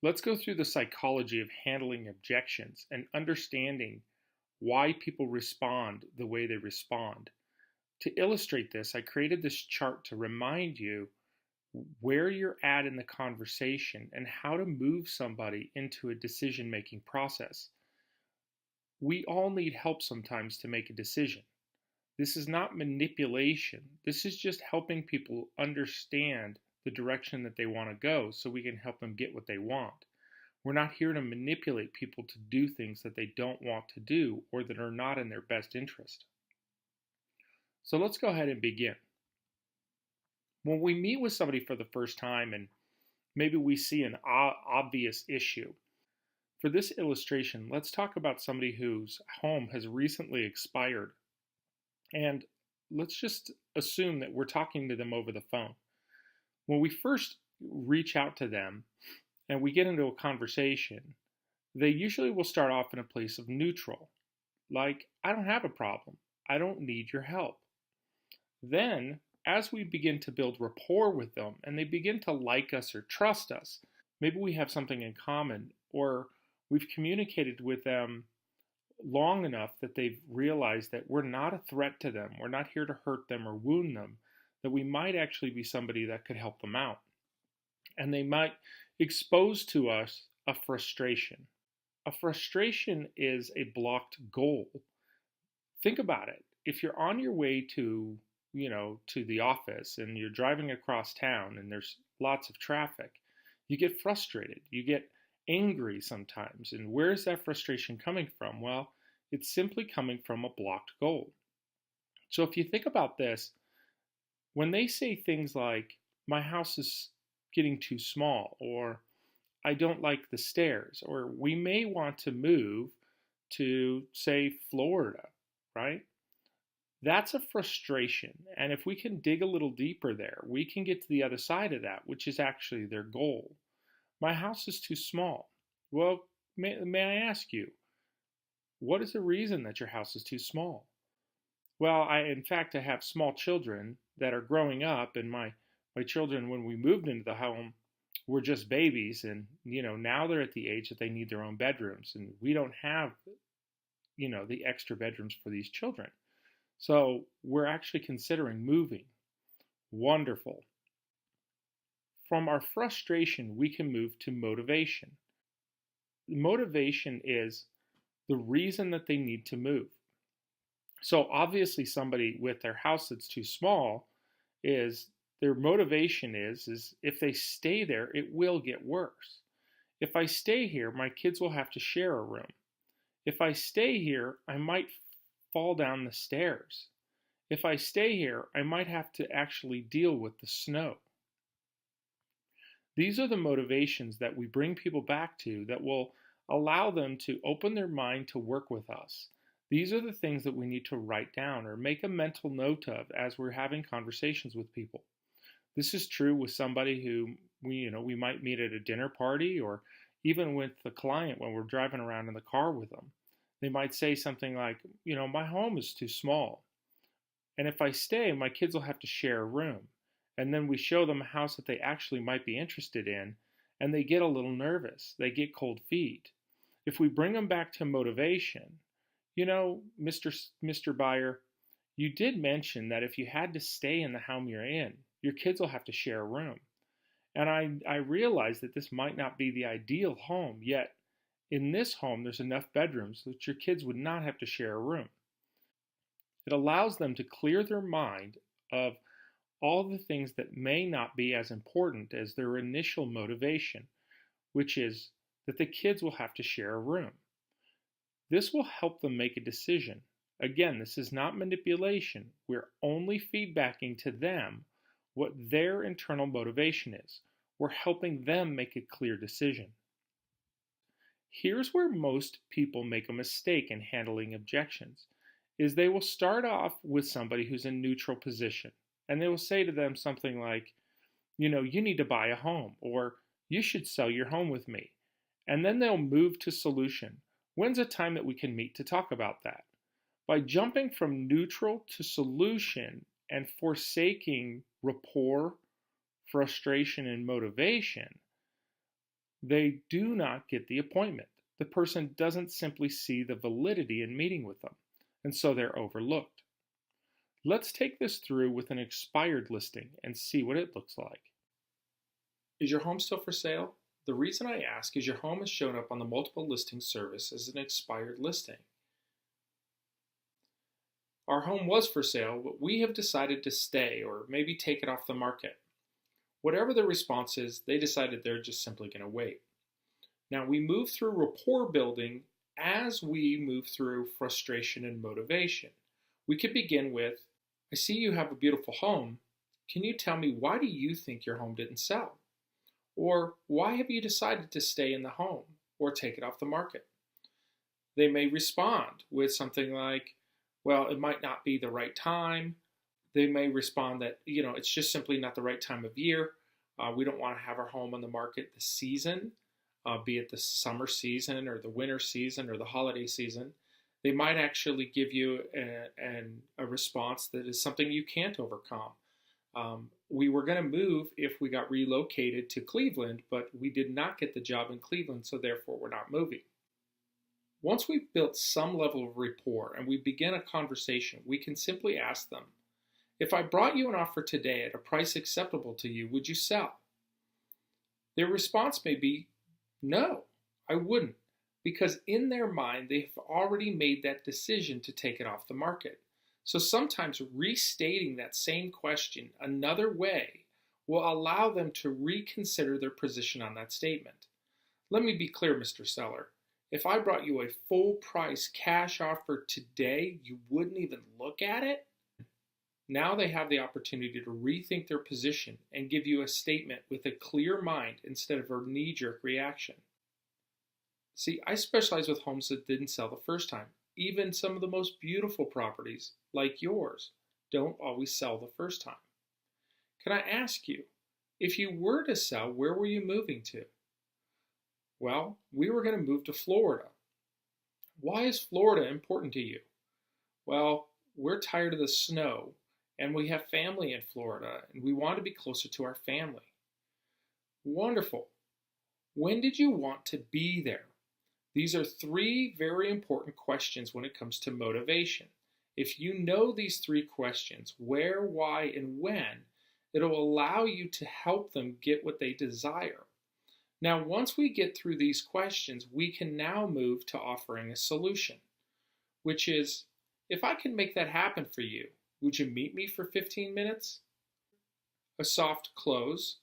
Let's go through the psychology of handling objections and understanding why people respond the way they respond. To illustrate this, I created this chart to remind you where you're at in the conversation and how to move somebody into a decision making process. We all need help sometimes to make a decision. This is not manipulation. This is just helping people understand the direction that they want to go so we can help them get what they want. We're not here to manipulate people to do things that they don't want to do or that are not in their best interest. So let's go ahead and begin. When we meet with somebody for the first time and maybe we see an obvious issue, for this illustration, let's talk about somebody whose home has recently expired. And let's just assume that we're talking to them over the phone. When we first reach out to them and we get into a conversation, they usually will start off in a place of neutral, like, I don't have a problem. I don't need your help. Then, as we begin to build rapport with them and they begin to like us or trust us, maybe we have something in common, or we've communicated with them long enough that they've realized that we're not a threat to them, we're not here to hurt them or wound them, that we might actually be somebody that could help them out. And they might expose to us a frustration. A frustration is a blocked goal. Think about it. If you're on your way to the office and you're driving across town and there's lots of traffic, you get frustrated, you get angry sometimes. And where's that frustration coming from? Well, it's simply coming from a blocked goal. So if you think about this, when they say things like, my house is getting too small, or I don't like the stairs, or we may want to move to, say, Florida, right? That's a frustration. And if we can dig a little deeper there, we can get to the other side of that, which is actually their goal. My house is too small. Well, may I ask you, what is the reason that your house is too small? Well, in fact, I have small children that are growing up, and my children, when we moved into the home, were just babies, and now they're at the age that they need their own bedrooms, and we don't have the extra bedrooms for these children. So we're actually considering moving. Wonderful. From our frustration, we can move to motivation. Motivation is the reason that they need to move. So obviously somebody with their house that's too small, is their motivation is if they stay there, it will get worse. If I stay here, my kids will have to share a room. If I stay here, I might fall down the stairs. If I stay here, I might have to actually deal with the snow. These are the motivations that we bring people back to that will allow them to open their mind to work with us. These are the things that we need to write down or make a mental note of as we're having conversations with people. This is true with somebody who we might meet at a dinner party, or even with the client when we're driving around in the car with them. They might say something like, my home is too small. And if I stay, my kids will have to share a room. And then we show them a house that they actually might be interested in, and they get a little nervous. They get cold feet. If we bring them back to motivation, Mr. Buyer, you did mention that if you had to stay in the home you're in, your kids will have to share a room. And I realize that this might not be the ideal home, yet in this home there's enough bedrooms that your kids would not have to share a room. It allows them to clear their mind of all the things that may not be as important as their initial motivation, which is that the kids will have to share a room. This will help them make a decision. Again, this is not manipulation. We're only feedbacking to them what their internal motivation is. We're helping them make a clear decision. Here's where most people make a mistake in handling objections, is they will start off with somebody who's in neutral position, and they will say to them something like, you need to buy a home, or you should sell your home with me. And then they'll move to solution. When's a time that we can meet to talk about that? By jumping from neutral to solution and forsaking rapport, frustration, and motivation, They do not get the appointment. The person doesn't simply see the validity in meeting with them, and so they're overlooked. Let's take this through with an expired listing and see what it looks like. Is your home still for sale? The reason I ask is your home has shown up on the multiple listing service as an expired listing. Our home was for sale, but we have decided to stay or maybe take it off the market. Whatever the response is, they decided they're just simply going to wait. Now, we move through rapport building as we move through frustration and motivation. We could begin with, I see you have a beautiful home. Can you tell me, why do you think your home didn't sell? Or why have you decided to stay in the home or take it off the market? They may respond with something like, well, it might not be the right time. They may respond that, it's just simply not the right time of year. We don't want to have our home on the market this season, be it the summer season or the winter season or the holiday season. They might actually give you a response that is something you can't overcome. We were going to move if we got relocated to Cleveland, but we did not get the job in Cleveland, so therefore we're not moving. Once we've built some level of rapport and we begin a conversation, we can simply ask them, if I brought you an offer today at a price acceptable to you, would you sell? Their response may be, no, I wouldn't, because in their mind, they've already made that decision to take it off the market. So sometimes restating that same question another way will allow them to reconsider their position on that statement. Let me be clear, Mr. Seller. If I brought you a full price cash offer today, you wouldn't even look at it? Now they have the opportunity to rethink their position and give you a statement with a clear mind instead of a knee-jerk reaction. See, I specialize with homes that didn't sell the first time. Even some of the most beautiful properties, like yours, don't always sell the first time. Can I ask you, if you were to sell, where were you moving to? Well, we were going to move to Florida. Why is Florida important to you? Well, we're tired of the snow, and we have family in Florida, and we want to be closer to our family. Wonderful. When did you want to be there? These are three very important questions when it comes to motivation. If you know these three questions, where, why, and when, it'll allow you to help them get what they desire. Now, once we get through these questions, we can now move to offering a solution, which is, if I can make that happen for you, would you meet me for 15 minutes? A soft close.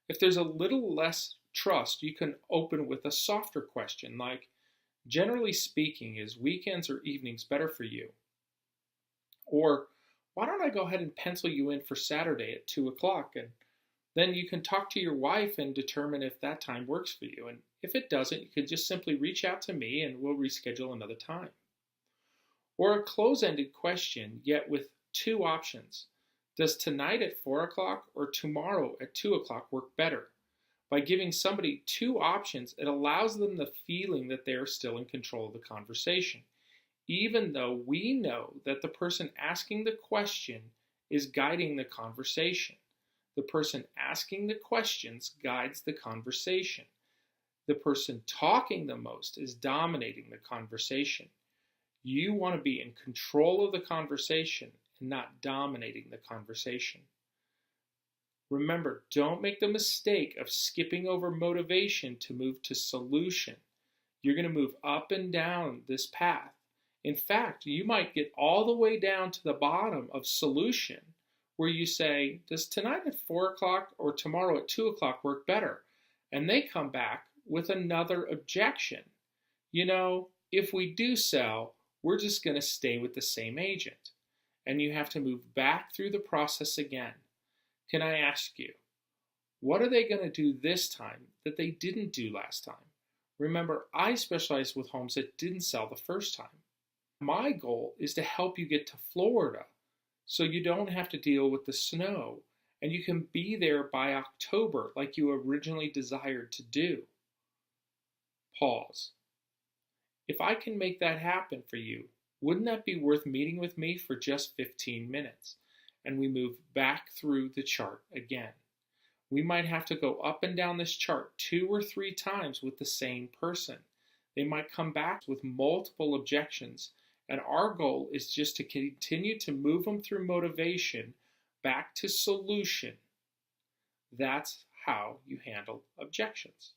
If there's a little less trust, you can open with a softer question like, generally speaking, is weekends or evenings better for you? Or, why don't I go ahead and pencil you in for Saturday at 2 o'clock, and then you can talk to your wife and determine if that time works for you. And if it doesn't, you can just simply reach out to me and we'll reschedule another time. Or a close-ended question, yet with two options. Does tonight at 4 o'clock or tomorrow at 2 o'clock work better? By giving somebody two options, it allows them the feeling that they're still in control of the conversation, even though we know that the person asking the question is guiding the conversation. The person asking the questions guides the conversation. The person talking the most is dominating the conversation. You want to be in control of the conversation and not dominating the conversation. Remember, don't make the mistake of skipping over motivation to move to solution. You're going to move up and down this path. In fact, you might get all the way down to the bottom of solution where you say, does tonight at 4 o'clock or tomorrow at 2 o'clock work better? And they come back with another objection. If we do sell, we're just going to stay with the same agent. And you have to move back through the process again. Can I ask you, what are they going to do this time that they didn't do last time? Remember, I specialize with homes that didn't sell the first time. My goal is to help you get to Florida so you don't have to deal with the snow and you can be there by October like you originally desired to do. Pause. If I can make that happen for you, wouldn't that be worth meeting with me for just 15 minutes? And we move back through the chart again. We might have to go up and down this chart 2 or 3 times with the same person. They might come back with multiple objections, and our goal is just to continue to move them through motivation back to solution. That's how you handle objections.